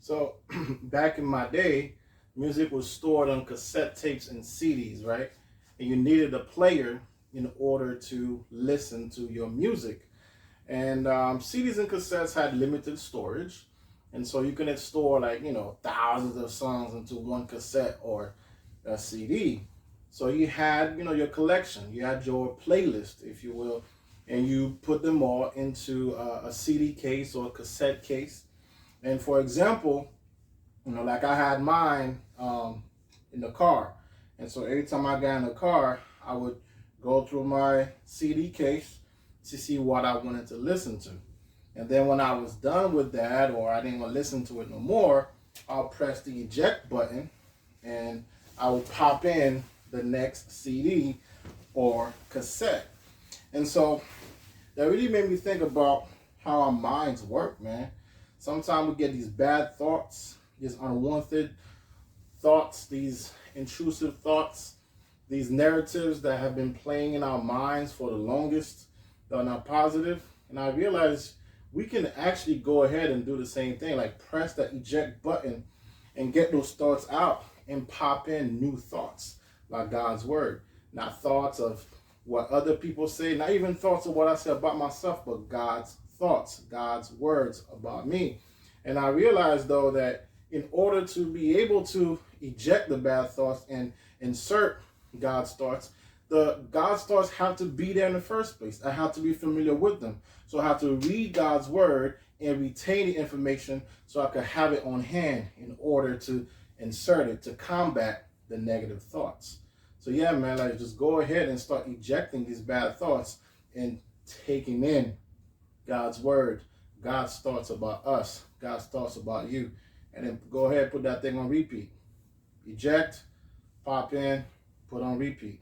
So back in my day, music was stored on cassette tapes and CDs, right? And you needed a player in order to listen to your music. And CDs and cassettes had limited storage, and so you couldn't store like thousands of songs into one cassette or a CD. So you had your collection, you had your playlist, if you will, and you put them all into a CD case or a cassette case. And for example, like I had mine in the car, and so every time I got in the car, I would go through my CD case to see what I wanted to listen to. And then when I was done with that, or I didn't want to listen to it no more, I'll press the eject button and I will pop in the next CD or cassette. And so that really made me think about how our minds work, man. Sometimes we get these bad thoughts, these unwanted thoughts, these intrusive thoughts, these narratives that have been playing in our minds for the longest that are not positive. And I realized we can actually go ahead and do the same thing, like press that eject button and get those thoughts out and pop in new thoughts like God's word. Not thoughts of what other people say, not even thoughts of what I say about myself, but God's thoughts, God's words about me. And I realized though that in order to be able to eject the bad thoughts and insert God's thoughts, the God's thoughts have to be there in the first place. I have to be familiar with them. So I have to read God's word and retain the information so I can have it on hand in order to insert it to combat the negative thoughts. So yeah, man, like just go ahead and start ejecting these bad thoughts and taking in God's word, God's thoughts about us, God's thoughts about you. And then go ahead and put that thing on repeat. Eject, pop in, put on repeat.